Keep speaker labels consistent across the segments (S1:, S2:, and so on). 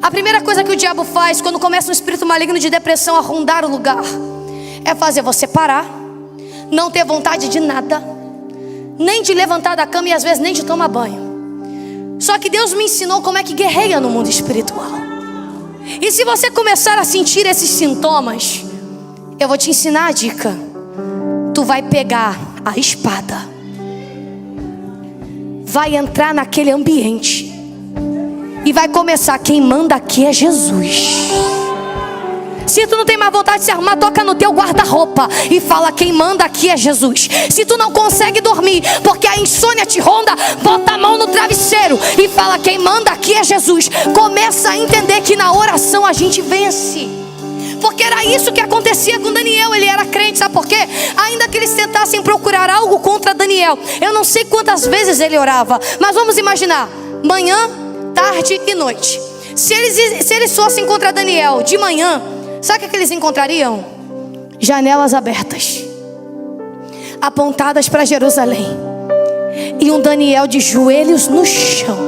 S1: A primeira coisa que o diabo faz quando começa um espírito maligno de depressão a rondar o lugar é fazer você parar, não ter vontade de nada, nem de levantar da cama e às vezes nem de tomar banho. Só que Deus me ensinou como é que guerreia no mundo espiritual. E se você começar a sentir esses sintomas, eu vou te ensinar a dica. Tu vai pegar a espada, vai entrar naquele ambiente e vai começar. Quem manda aqui é Jesus. Se tu não tem mais vontade de se arrumar, toca no teu guarda-roupa e fala: quem manda aqui é Jesus. Se tu não consegue dormir porque a insônia te ronda, bota a mão no travesseiro e fala: quem manda aqui é Jesus. Começa a entender que na oração a gente vence. Porque era isso que acontecia com Daniel. Ele era crente, sabe por quê? Ainda que eles tentassem procurar algo contra Daniel, eu não sei quantas vezes ele orava, mas vamos imaginar, manhã, tarde e noite. Se eles fossem contra Daniel de manhã, sabe o que eles encontrariam? Janelas abertas, apontadas para Jerusalém, e um Daniel de joelhos no chão,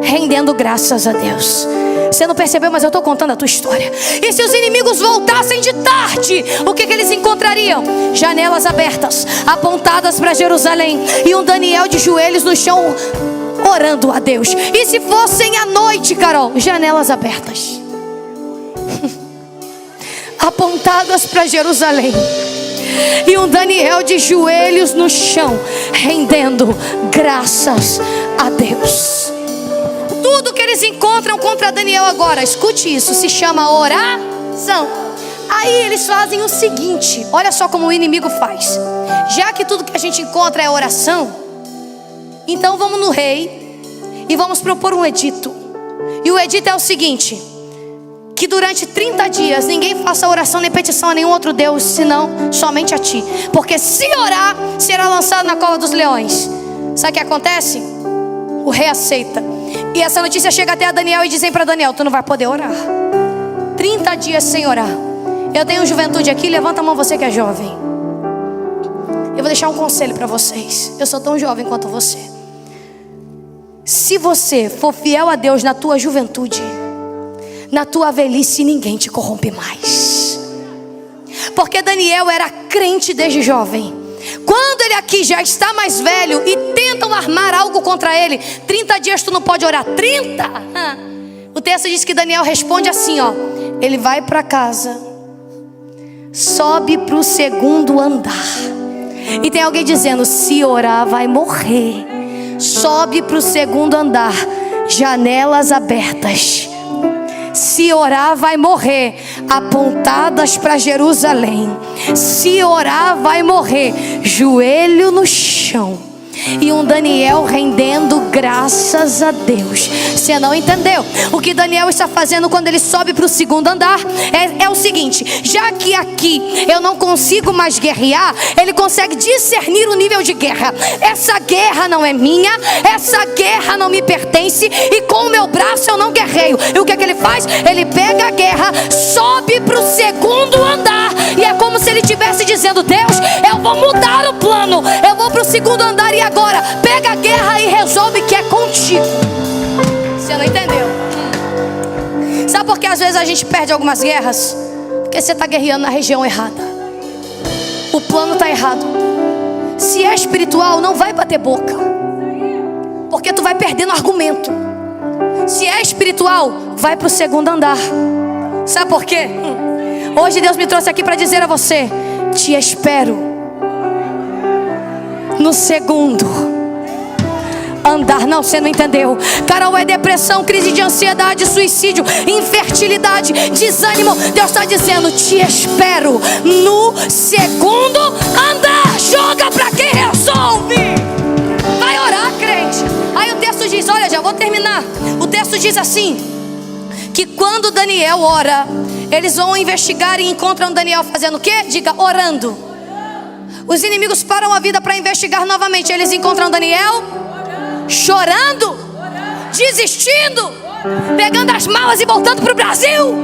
S1: rendendo graças a Deus. Você não percebeu, mas eu estou contando a tua história. E se os inimigos voltassem de tarde, o que eles encontrariam? Janelas abertas, apontadas para Jerusalém, e um Daniel de joelhos no chão, orando a Deus. E se fossem à noite, Carol? Janelas abertas, apontadas para Jerusalém, e um Daniel de joelhos no chão, rendendo graças a Deus. Tudo que eles encontram contra Daniel agora, escute isso, se chama oração. Aí eles fazem o seguinte, olha só como o inimigo faz. Já que tudo que a gente encontra é oração, então vamos no rei e vamos propor um edito. E o edito é o seguinte: que durante 30 dias ninguém faça oração nem petição a nenhum outro Deus, senão somente a ti. Porque se orar, será lançado na cova dos leões. Sabe o que acontece? O rei aceita. E essa notícia chega até a Daniel e dizem para Daniel: tu não vai poder orar. 30 dias sem orar. Eu tenho juventude aqui, levanta a mão você que é jovem. Eu vou deixar um conselho para vocês. Eu sou tão jovem quanto você. Se você for fiel a Deus na tua juventude, na tua velhice ninguém te corrompe mais. Porque Daniel era crente desde jovem. Quando ele aqui já está mais velho e tentam armar algo contra ele, 30 dias tu não pode orar. 30? O texto diz que Daniel responde assim, ó: ele vai para casa, sobe para o segundo andar. E tem alguém dizendo: se orar vai morrer. Sobe para o segundo andar, janelas abertas. Se orar vai morrer, apontadas para Jerusalém. Se orar vai morrer, joelho no chão. E um Daniel rendendo graças a Deus. Você não entendeu? O que Daniel está fazendo quando ele sobe para o segundo andar é o seguinte: já que aqui eu não consigo mais guerrear, ele consegue discernir o nível de guerra. Essa guerra não é minha, essa guerra não me pertence, e com o meu braço eu não guerreio. E o que é que ele faz? Ele pega a guerra, sobe para o segundo andar, e é como se ele estivesse dizendo: Deus, eu vou mudar o plano, eu vou para o segundo andar e agora pega a guerra e resolve que é contigo. Você não entendeu? Sabe por que às vezes a gente perde algumas guerras? Porque você está guerreando na região errada. O plano está errado. Se é espiritual, não vai bater boca, porque tu vai perdendo argumento. Se é espiritual, vai para o segundo andar. Sabe por quê? Hoje Deus me trouxe aqui para dizer a você: te espero no segundo andar. Não, você não entendeu. Carol, é depressão, crise de ansiedade, suicídio, infertilidade, desânimo. Deus está dizendo: te espero no segundo andar. Joga para quem resolve. Vai orar, crente. Aí o texto diz, olha, já vou terminar. O texto diz assim, que quando Daniel ora, eles vão investigar e encontram Daniel fazendo o quê? Diga: orando. Os inimigos param a vida para investigar novamente. Eles encontram Daniel chorando, desistindo, pegando as malas e voltando para o Brasil,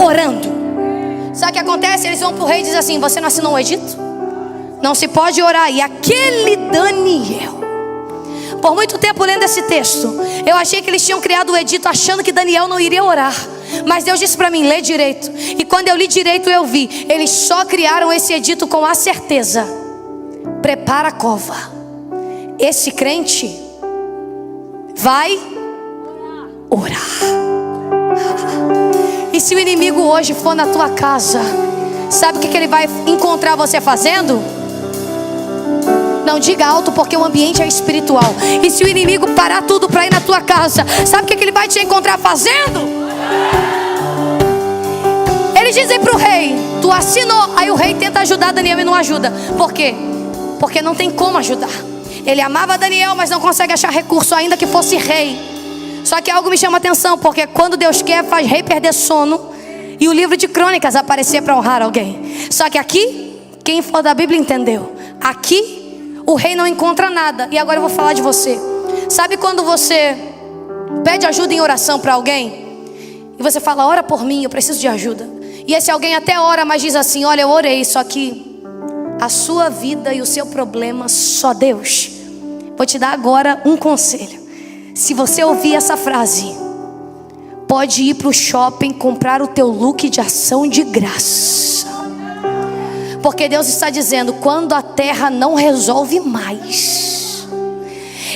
S1: orando. Sabe o que acontece? Eles vão para o rei e dizem assim: você não assinou um edito? Não se pode orar. E aquele Daniel, Por muito tempo lendo esse texto, eu achei que eles tinham criado o edito achando que Daniel não iria orar. Mas Deus disse para mim, lê direito. E quando eu li direito eu vi, eles só criaram esse edito com a certeza: prepara a cova, esse crente vai orar. E se o inimigo hoje for na tua casa, sabe o que ele vai encontrar você fazendo? Não diga alto, porque o ambiente é espiritual. E se o inimigo parar tudo para ir na tua casa, sabe o que ele vai te encontrar fazendo? Eles dizem para o rei, tu assinou. Aí o rei tenta ajudar Daniel e não ajuda. Por quê? Porque não tem como ajudar. Ele amava Daniel, mas não consegue achar recurso, ainda que fosse rei. Só que algo me chama a atenção, porque quando Deus quer, faz rei perder sono e o livro de crônicas aparecer para honrar alguém. Só que aqui, quem for da Bíblia entendeu. Aqui o rei não encontra nada. E agora eu vou falar de você. Sabe quando você pede ajuda em oração para alguém e você fala, ora por mim, eu preciso de ajuda. E esse alguém até ora, mas diz assim, olha, eu orei, só que a sua vida e o seu problema só Deus. Vou te dar agora um conselho. Se você ouvir essa frase, pode ir para o shopping comprar o teu look de ação de graça. Porque Deus está dizendo, quando a terra não resolve mais,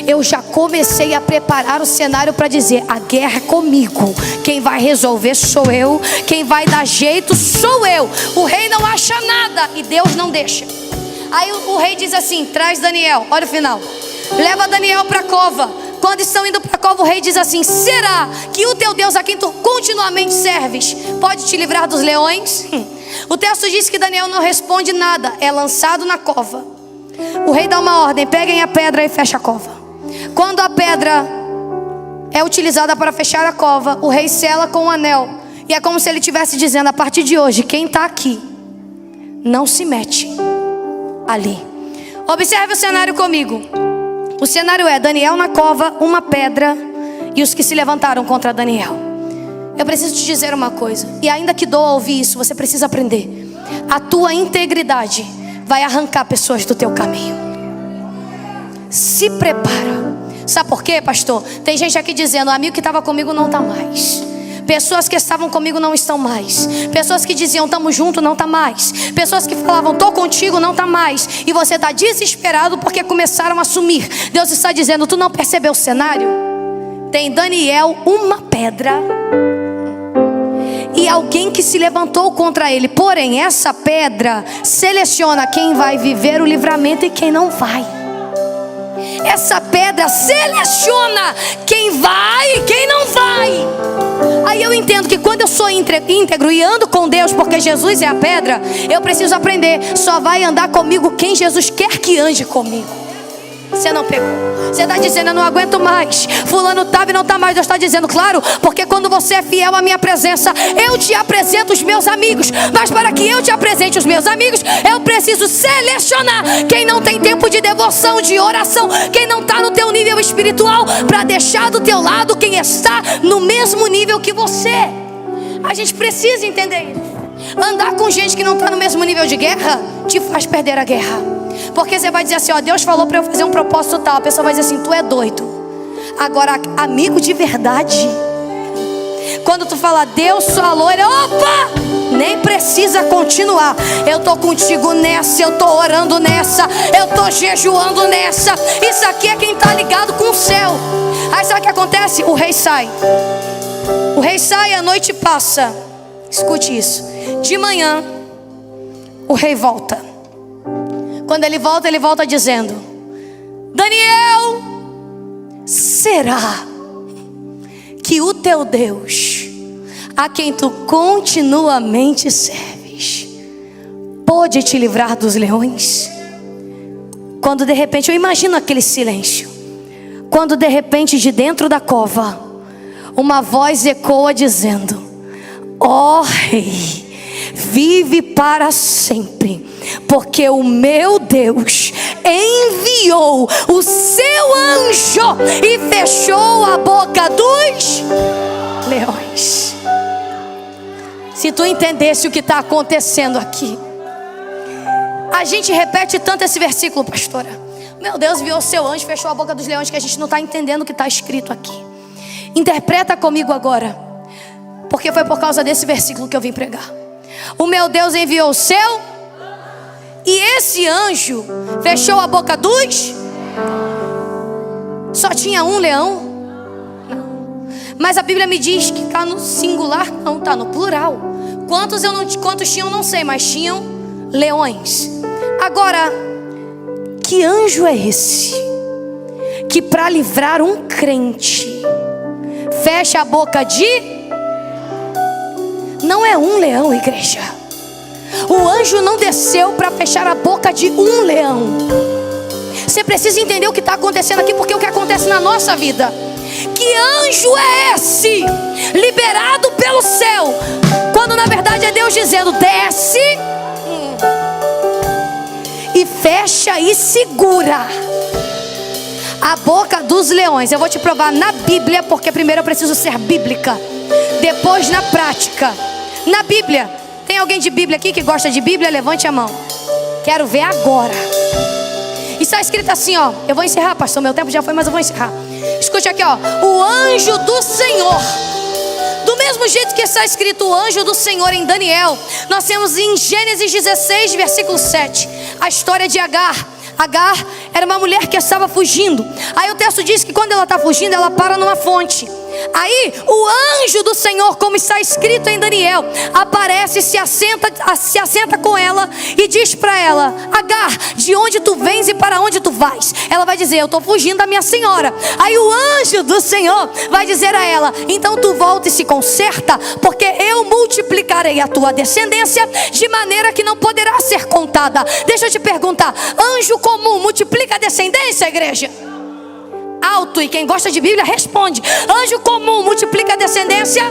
S1: eu já comecei a preparar o cenário para dizer, a guerra é comigo. Quem vai resolver sou eu. Quem vai dar jeito sou eu. O rei não acha nada e Deus não deixa. Aí o rei diz assim, traz Daniel, olha o final. Leva Daniel para a cova. Quando estão indo para a cova, o rei diz assim, será que o teu Deus a quem tu continuamente serves pode te livrar dos leões? O texto diz que Daniel não responde nada, é lançado na cova. O rei dá uma ordem, peguem a pedra e fecha a cova. Quando a pedra é utilizada para fechar a cova, o rei sela com um anel. E é como se ele estivesse dizendo, a partir de hoje, quem está aqui não se mete ali. Observe o cenário comigo. O cenário é Daniel na cova, uma pedra e os que se levantaram contra Daniel. Eu preciso te dizer uma coisa, e ainda que doa ouvir isso, você precisa aprender. A tua integridade vai arrancar pessoas do teu caminho. Se prepara. Sabe por quê, pastor? Tem gente aqui dizendo, o amigo que estava comigo não está mais. Pessoas que estavam comigo não estão mais. Pessoas que diziam, estamos juntos, não está mais. Pessoas que falavam, estou contigo, não está mais. E você está desesperado porque começaram a sumir. Deus está dizendo, tu não percebeu o cenário? Tem Daniel, uma pedra e alguém que se levantou contra ele. Porém, essa pedra seleciona quem vai viver o livramento e quem não vai. Essa pedra seleciona quem vai e quem não vai. Aí eu entendo que quando eu sou íntegro e ando com Deus, porque Jesus é a pedra, eu preciso aprender, só vai andar comigo quem Jesus quer que ande comigo. Você não pegou. Você está dizendo, eu não aguento mais. Fulano estava e não está mais. Deus está dizendo, claro, porque quando você é fiel à minha presença, eu te apresento os meus amigos. Mas para que eu te apresente os meus amigos, eu preciso selecionar quem não tem tempo de devoção, de oração, quem não está no teu nível espiritual, para deixar do teu lado quem está no mesmo nível que você. A gente precisa entender isso. Andar com gente que não está no mesmo nível de guerra te faz perder a guerra. Porque você vai dizer assim, ó, Deus falou para eu fazer um propósito tal. A pessoa vai dizer assim, tu é doido. Agora, amigo de verdade, quando tu fala, Deus falou, ele, opa, nem precisa continuar. Eu tô contigo nessa, eu tô orando nessa, eu tô jejuando nessa. Isso aqui é quem tá ligado com o céu. Aí sabe o que acontece? O rei sai. O rei sai, a noite passa. Escute isso. De manhã, o rei volta. Quando ele volta dizendo, Daniel, será que o teu Deus, a quem tu continuamente serves, pôde te livrar dos leões? Quando de repente, eu imagino aquele silêncio. Quando de repente de dentro da cova, uma voz ecoa dizendo, ó rei, vive para sempre, porque o meu Deus enviou o seu anjo e fechou a boca dos leões. Se tu entendesse o que está acontecendo aqui. A gente repete tanto esse versículo, pastora, Meu Deus enviou o seu anjo, fechou a boca dos leões, que a gente não está entendendo o que está escrito aqui. Interpreta comigo agora, porque foi por causa desse versículo que eu vim pregar. O meu Deus enviou o seu, e esse anjo fechou a boca dos... Só tinha um leão? Não. Mas a Bíblia me diz que está no singular, não, está no plural. Quantos tinham, não sei, mas tinham leões. Agora, que anjo é esse que para livrar um crente fecha a boca de... Não é um leão, igreja. O anjo não desceu para fechar a boca de um leão. Você precisa entender o que está acontecendo aqui, porque é o que acontece na nossa vida. Que anjo é esse liberado pelo céu, quando na verdade é Deus dizendo: desce e fecha e segura a boca dos leões. Eu vou te provar na Bíblia, porque primeiro eu preciso ser bíblica, depois na prática. Na Bíblia. Tem alguém de Bíblia aqui que gosta de Bíblia? Levante a mão. Quero ver agora. Está escrito assim, ó. Eu vou encerrar, pastor, meu tempo já foi, mas eu vou encerrar. Escute aqui, ó. O anjo do Senhor. Do mesmo jeito que está escrito o anjo do Senhor em Daniel, nós temos em Gênesis 16, versículo 7, a história de Agar. Agar era uma mulher que estava fugindo. Aí o texto diz que quando ela está fugindo, ela para numa fonte. Aí o anjo do Senhor, como está escrito em Daniel, aparece, se assenta com ela e diz para ela: Agar, de onde tu vens e para onde tu vais? Ela vai dizer: eu estou fugindo da minha senhora. Aí o anjo do Senhor vai dizer a ela: então tu volta e se conserta, porque eu multiplicarei a tua descendência de maneira que não poderá ser contada. Deixa eu te perguntar, anjo comum multiplica a descendência, igreja? Alto, e quem gosta de Bíblia responde: anjo comum multiplica a descendência?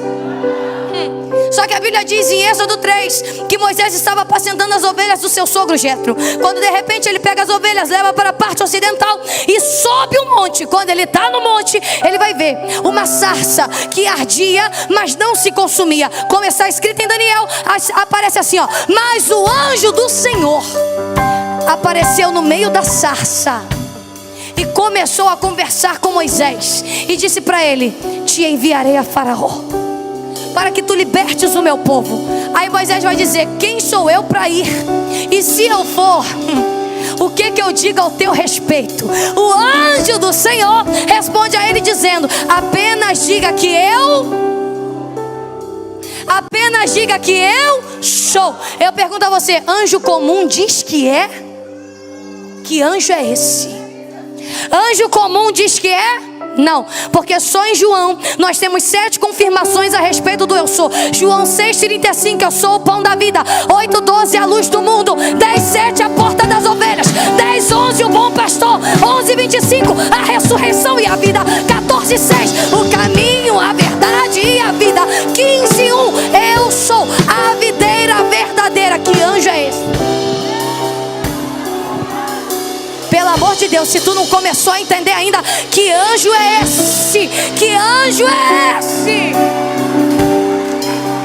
S1: Só que a Bíblia diz em Êxodo 3 que Moisés estava apacentando as ovelhas do seu sogro Jetro, quando de repente ele pega as ovelhas, leva para a parte ocidental e sobe um monte. Quando ele está no monte, ele vai ver uma sarça que ardia, mas não se consumia. Como está escrito em Daniel, aparece assim, ó: mas o anjo do Senhor apareceu no meio da sarça e começou a conversar com Moisés e disse para ele: te enviarei a Faraó para que tu libertes o meu povo. Aí Moisés vai dizer: quem sou eu para ir? E se eu for, o que eu digo ao teu respeito? O anjo do Senhor responde a ele dizendo: apenas diga que eu sou. Eu pergunto a você: anjo comum diz que é? Que anjo é esse? Anjo comum diz que é? Não, porque só em João nós temos 7 confirmações a respeito do eu sou. João 6,35, eu sou o pão da vida. 8,12, a luz do mundo. 10,7, a porta das ovelhas. 10,11, o bom pastor. 11,25, a ressurreição e a vida. 14,6, o caminho, a verdade e a vida. 15,1, eu sou a videira verdadeira. Que anjo é esse? Pelo amor de Deus, se tu não começou a entender ainda, que anjo é esse? Que anjo é esse?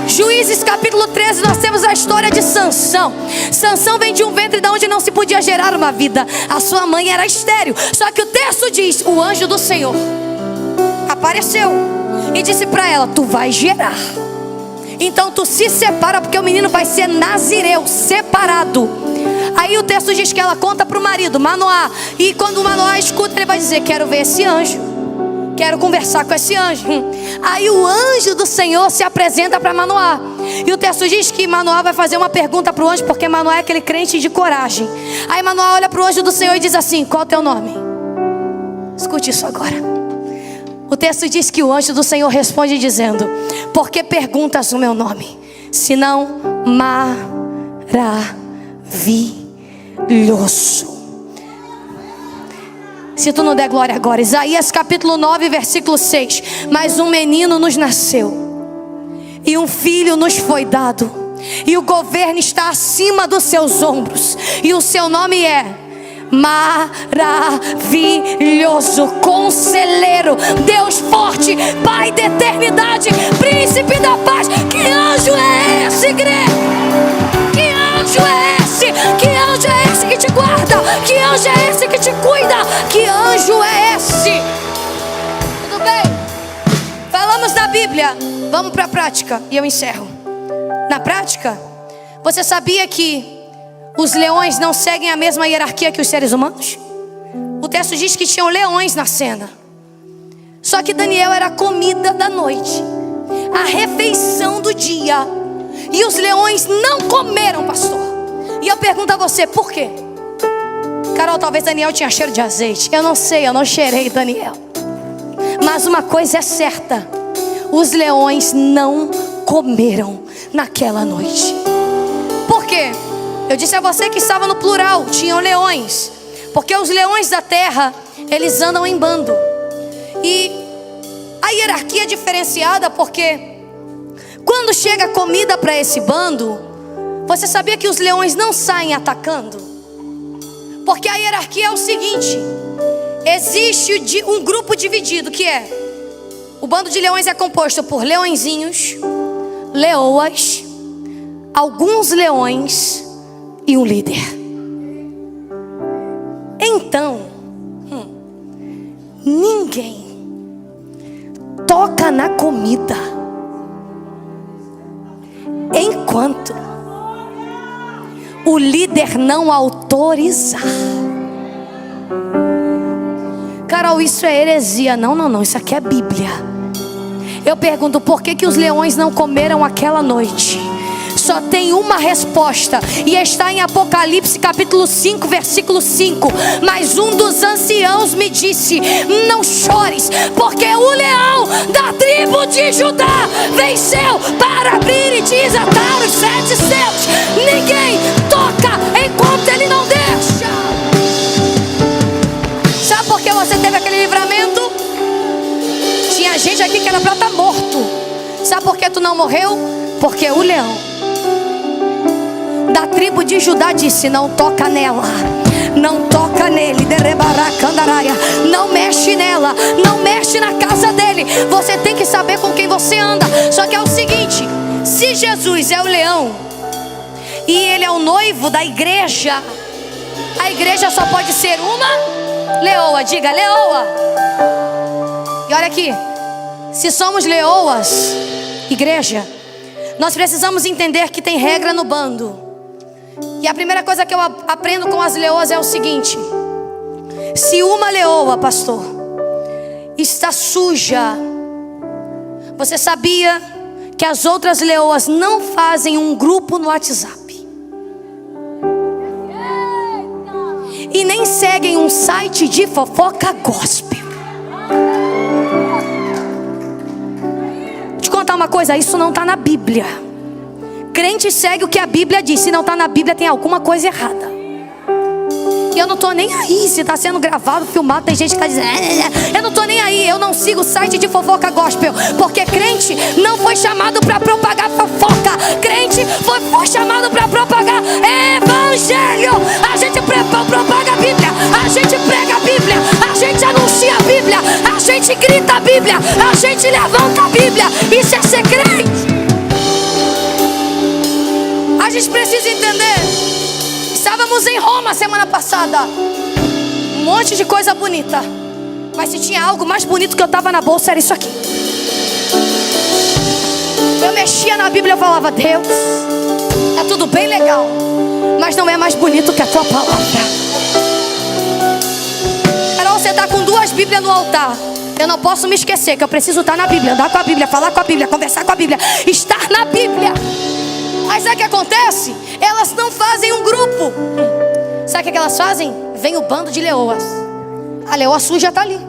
S1: Juízes capítulo 13, nós temos a história de Sansão. Sansão vem de um ventre de onde não se podia gerar uma vida. A sua mãe era estéril. Só que o texto diz: o anjo do Senhor apareceu e disse para ela: tu vai gerar. Então tu se separa, porque o menino vai ser nazireu, separado. Aí o texto diz que ela conta para o marido, Manoá. E quando o Manoá escuta, ele vai dizer: quero ver esse anjo, quero conversar com esse anjo. Aí o anjo do Senhor se apresenta para Manoá. E o texto diz que Manoá vai fazer uma pergunta para o anjo, porque Manoá é aquele crente de coragem. Aí Manoá olha para o anjo do Senhor e diz assim: qual é o teu nome? Escute isso agora. O texto diz que o anjo do Senhor responde dizendo: por que perguntas o meu nome? Senão maravilhoso. Se tu não der glória agora, Isaías capítulo 9, versículo 6. Mas um menino nos nasceu, e um filho nos foi dado, e o governo está acima dos seus ombros, e o seu nome é maravilhoso, conselheiro, Deus forte, Pai da eternidade, príncipe da paz. Que anjo é esse, igreja? Que anjo é esse? Que anjo é esse que te guarda? Que anjo anjo é esse que te cuida? Que anjo é esse? Tudo bem? Falamos da Bíblia. Vamos para a prática e eu encerro. Na prática, você sabia que os leões não seguem a mesma hierarquia que os seres humanos? O texto diz que tinham leões na cena. Só que Daniel era a comida da noite, a refeição do dia. E os leões não comeram, pastor. E eu pergunto a você, por quê? Carol, talvez Daniel tinha cheiro de azeite. Eu não sei, eu não cheirei Daniel. Mas uma coisa é certa: os leões não comeram naquela noite. Por quê? Eu disse a você que estava no plural, tinham leões. Porque os leões da terra, eles andam em bando. E a hierarquia é diferenciada porque quando chega comida para esse bando, você sabia que os leões não saem atacando? Porque a hierarquia é o seguinte: existe um grupo dividido, que é o bando de leões é composto por leõezinhos, leoas, alguns leões e um líder. Então, ninguém toca na comida enquanto o líder não autorizar. Carol, isso é heresia. Não, isso aqui é Bíblia. Eu pergunto, por que os leões não comeram aquela noite? Só tem uma resposta, e está em Apocalipse capítulo 5, versículo 5. Mas um dos anciãos me disse: não chores, porque o leão da tribo de Judá venceu para abrir e desatar os 7 selos. Ninguém toca enquanto ele não deixa. Sabe por que você teve aquele livramento? Tinha gente aqui que era para estar morto. Sabe por que tu não morreu? Porque o leão da tribo de Judá disse: não toca nela, não toca nele, não mexe nela, não mexe na casa dele. Você tem que saber com quem você anda. Só que é o seguinte: se Jesus é o leão e ele é o noivo da igreja, a igreja só pode ser uma leoa. Diga, leoa. E olha aqui, se somos leoas, igreja, nós precisamos entender que tem regra no bando. E a primeira coisa que eu aprendo com as leoas é o seguinte: se uma leoa, pastor, está suja, você sabia que as outras leoas não fazem um grupo no WhatsApp e nem seguem um site de fofoca gospel? Vou te contar uma coisa, isso não está na Bíblia. Crente segue o que a Bíblia diz. Se não está na Bíblia, tem alguma coisa errada. E eu não estou nem aí se está sendo gravado, filmado. Tem gente que está dizendo, eu não estou nem aí. Eu não sigo o site de fofoca gospel, porque crente não foi chamado para propagar fofoca. Crente foi chamado para propagar evangelho. A gente propaga a Bíblia, a gente prega a Bíblia, a gente anuncia a Bíblia, a gente grita a Bíblia, a gente levanta a Bíblia. Isso é ser crente. A gente precisa entender. Estávamos em Roma semana passada. Um monte de coisa bonita. Mas se tinha algo mais bonito que eu estava na bolsa, era isso aqui. Eu mexia na Bíblia e falava: Deus, tá tudo bem legal, mas não é mais bonito que a tua palavra. Carol, você está com 2 Bíblias no altar. Eu não posso me esquecer que eu preciso estar na Bíblia, andar com a Bíblia, falar com a Bíblia, conversar com a Bíblia, estar na Bíblia. Aí sabe o que acontece? Elas não fazem um grupo. Sabe o que elas fazem? Vem o bando de leoas. A leoa suja está ali.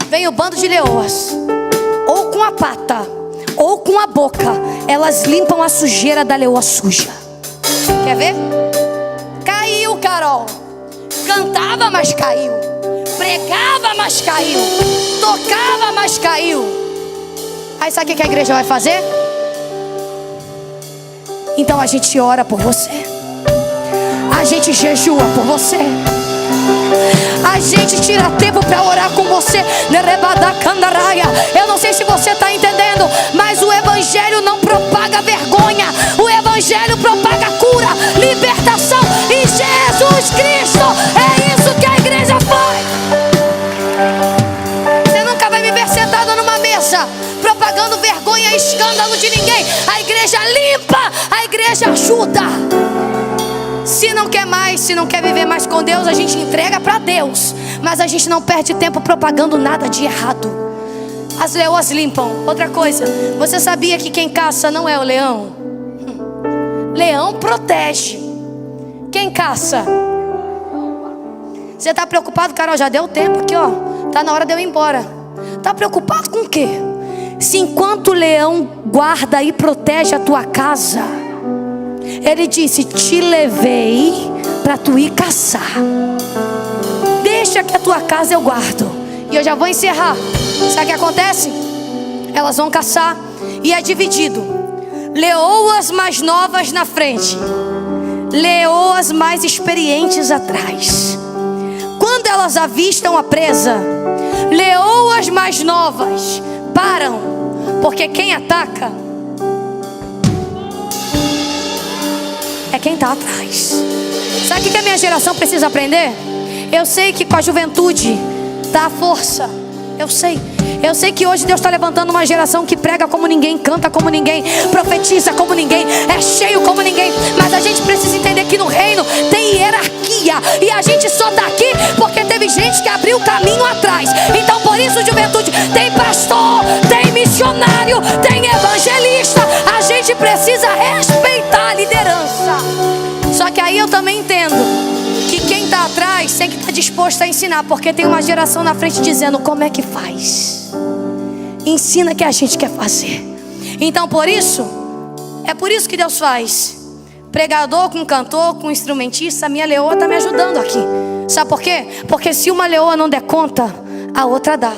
S1: Vem o bando de leoas, ou com a pata, ou com a boca. Elas limpam a sujeira da leoa suja. Quer ver? Caiu, Carol. Cantava, mas caiu. Pregava, mas caiu. Tocava, mas caiu. Aí sabe o que a igreja vai fazer? Então a gente ora por você, a gente jejua por você, a gente tira tempo para orar com você. Eu não sei se você está entendendo, mas o evangelho não propaga vergonha. O evangelho propaga cura, libertação. E Jesus Cristo é isso vergonha, escândalo de ninguém. A igreja limpa, a igreja ajuda. Se não quer mais, se não quer viver mais com Deus, a gente entrega para Deus. Mas a gente não perde tempo propagando nada de errado. As leoas limpam. Outra coisa, você sabia que quem caça não é o leão? Leão protege. Quem caça? Você está preocupado, Carol? Já deu tempo aqui, ó. Tá na hora de eu ir embora. Tá preocupado com o quê? Se enquanto o leão guarda e protege a tua casa, ele disse: te levei para tu ir caçar. Deixa que a tua casa eu guardo. E eu já vou encerrar. Sabe o que acontece? Elas vão caçar e é dividido. Leoas mais novas na frente, leoas mais experientes atrás. Quando elas avistam a presa, leoas mais novas param, porque quem ataca é quem está atrás. Sabe o que a minha geração precisa aprender? Eu sei que com a juventude dá força. Eu sei que hoje Deus está levantando uma geração que prega como ninguém, canta como ninguém, profetiza como ninguém, é cheio como ninguém. Mas a gente precisa entender que no reino tem hierarquia. E a gente só está aqui porque teve gente que abriu o caminho atrás. Então por isso, juventude, tem pastor, tem missionário, tem evangelista. A gente precisa respeitar a liderança. Só que aí eu também entendo que quem está atrás tem que estar disposto a ensinar, porque tem uma geração na frente dizendo como é que faz. Ensina que a gente quer fazer. Então por isso, é por isso que Deus faz pregador com cantor, com instrumentista. A minha leoa está me ajudando aqui. Sabe por quê? Porque se uma leoa não der conta, a outra dá.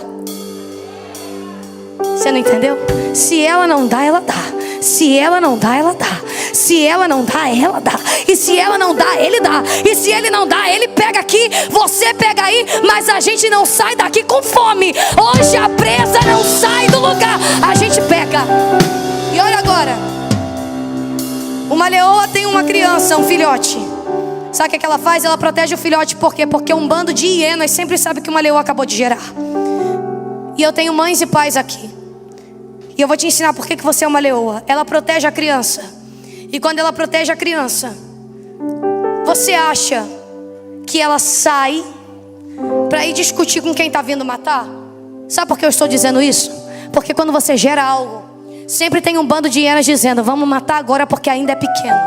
S1: Você não entendeu? Se ela não dá, ela dá. Se ela não dá, ela dá. Se ela não dá, ela dá. E se ela não dá, ele dá. E se ele não dá, ele pega aqui, você pega aí. Mas a gente não sai daqui com fome. Hoje a presa não sai do lugar, a gente pega. E olha agora, uma leoa tem uma criança, um filhote. Sabe o que ela faz? Ela protege o filhote. Por quê? Porque um bando de hienas sempre sabe que uma leoa acabou de gerar. E eu tenho mães e pais aqui, e eu vou te ensinar por que você é uma leoa. Ela protege a criança. E quando ela protege a criança, você acha que ela sai para ir discutir com quem está vindo matar? Sabe por que eu estou dizendo isso? Porque quando você gera algo, sempre tem um bando de hienas dizendo: vamos matar agora porque ainda é pequeno.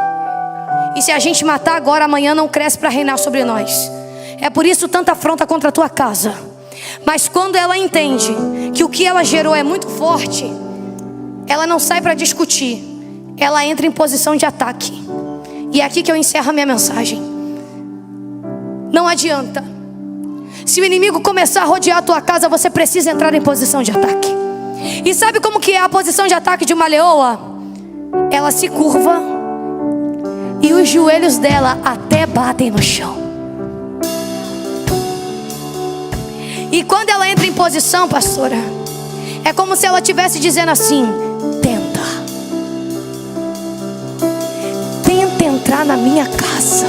S1: E se a gente matar agora, amanhã não cresce para reinar sobre nós. É por isso tanta afronta contra a tua casa. Mas quando ela entende que o que ela gerou é muito forte, ela não sai para discutir, ela entra em posição de ataque. E é aqui que eu encerro a minha mensagem. Não adianta. Se o inimigo começar a rodear a tua casa, você precisa entrar em posição de ataque. E sabe como que é a posição de ataque de uma leoa? Ela se curva e os joelhos dela até batem no chão. E quando ela entra em posição, pastora, é como se ela estivesse dizendo assim: tenta entrar na minha casa.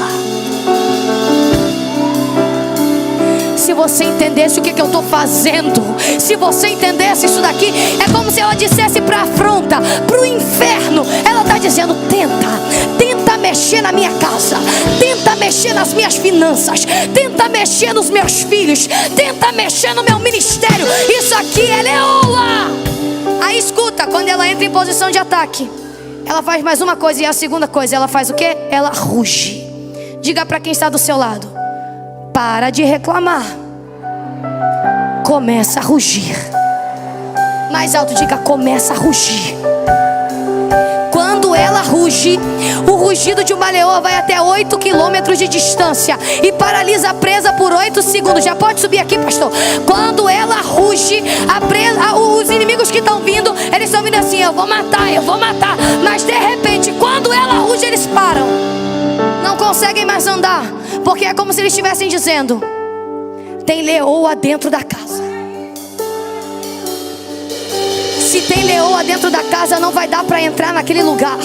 S1: Se você entendesse o que eu estou fazendo, se você entendesse isso daqui, é como se ela dissesse para a afronta, para o inferno. Ela está dizendo: tenta mexer na minha casa, tenta mexer nas minhas finanças, tenta mexer nos meus filhos, tenta mexer no meu ministério. Isso aqui é leoa. Aí escuta, quando ela entra em posição de ataque, ela faz mais uma coisa. E a segunda coisa, ela faz o quê? Ela ruge. Diga para quem está do seu lado: para de reclamar, começa a rugir. Mais alto, diga: começa a rugir. Quando ela ruge, o rugido de uma leoa vai até 8 quilômetros de distância e paralisa a presa por 8 segundos. Já pode subir aqui, pastor. Quando ela ruge, a presa, os inimigos que estão vindo, eles estão vindo assim: eu vou matar. Mas de repente, quando ela ruge, eles param. Não conseguem mais andar, porque é como se eles estivessem dizendo: tem leoa dentro da casa. Se tem leoa dentro da casa, não vai dar para entrar naquele lugar.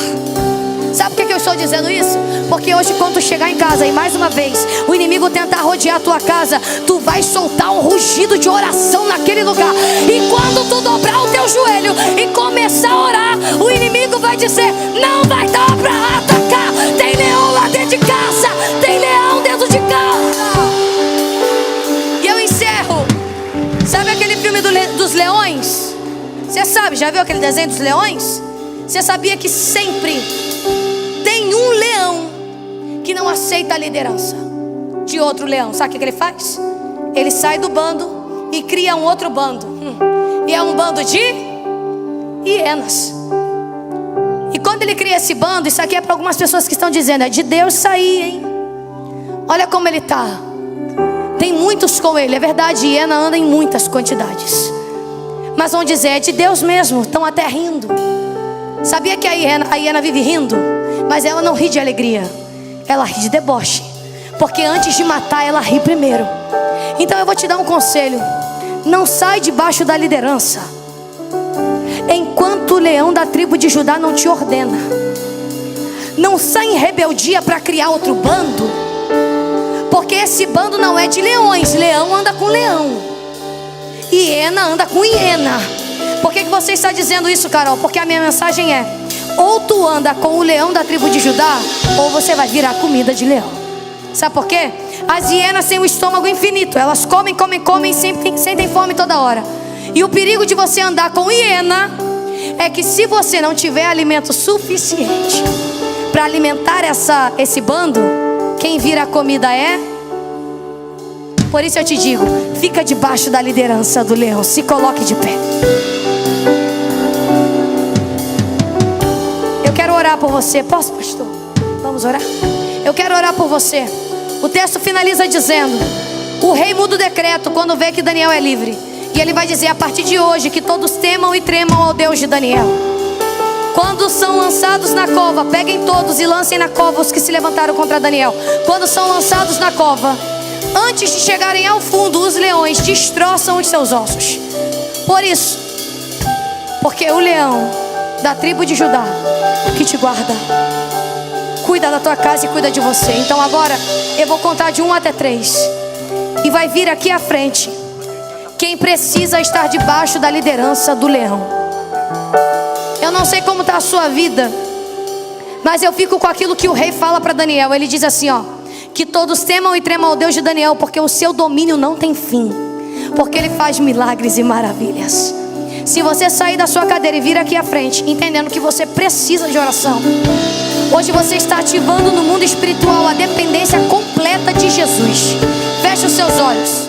S1: Sabe por que eu estou dizendo isso? Porque hoje, quando tu chegar em casa e mais uma vez o inimigo tentar rodear a tua casa, tu vai soltar um rugido de oração naquele lugar. E quando tu dobrar o teu joelho e começar a orar, o inimigo vai dizer: não vai dar pra atacar. Tem leão lá dentro de casa. Tem leão dentro de casa. E eu encerro. Sabe aquele filme dos leões? Você sabe, já viu aquele desenho dos leões? Você sabia que sempre tem um leão que não aceita a liderança de outro leão? Sabe o que ele faz? Ele sai do bando e cria um outro bando. E é um bando de hienas. E quando ele cria esse bando, isso aqui é para algumas pessoas que estão dizendo: é de Deus sair, hein? Olha como ele está. Tem muitos com ele, é verdade, hiena anda em muitas quantidades. Mas vão dizer: é de Deus mesmo, estão até rindo. Sabia que a hiena vive rindo? Mas ela não ri de alegria, ela ri de deboche. Porque antes de matar, ela ri primeiro. Então eu vou te dar um conselho: não sai debaixo da liderança enquanto o leão da tribo de Judá não te ordena. Não sai em rebeldia para criar outro bando, porque esse bando não é de leões. Leão anda com leão, hiena anda com hiena. Por que você está dizendo isso, Carol? Porque a minha mensagem é: ou tu anda com o leão da tribo de Judá, ou você vai virar comida de leão. Sabe por quê? As hienas têm um estômago infinito. Elas comem e sentem fome toda hora. E o perigo de você andar com hiena é que, se você não tiver alimento suficiente para alimentar esse bando, quem vira a comida é... Por isso eu te digo: fica debaixo da liderança do leão. Se coloque de pé. Eu quero orar por você. Posso, pastor? Vamos orar? Eu quero orar por você. O texto finaliza dizendo: o rei muda o decreto quando vê que Daniel é livre. E ele vai dizer: a partir de hoje, que todos temam e tremam ao Deus de Daniel. Quando são lançados na cova, peguem todos e lancem na cova os que se levantaram contra Daniel. Quando são lançados na cova, antes de chegarem ao fundo, os leões destroçam os seus ossos. Por isso, porque o leão da tribo de Judá que te guarda, cuida da tua casa e cuida de você. Então agora eu vou contar de 1 até 3. E vai vir aqui à frente quem precisa estar debaixo da liderança do leão. Eu não sei como está a sua vida, mas eu fico com aquilo que o rei fala para Daniel. Ele diz assim, ó: que todos temam e tremam ao Deus de Daniel, porque o seu domínio não tem fim, porque ele faz milagres e maravilhas. Se você sair da sua cadeira e vir aqui à frente, entendendo que você precisa de oração, hoje você está ativando no mundo espiritual a dependência completa de Jesus. Feche os seus olhos.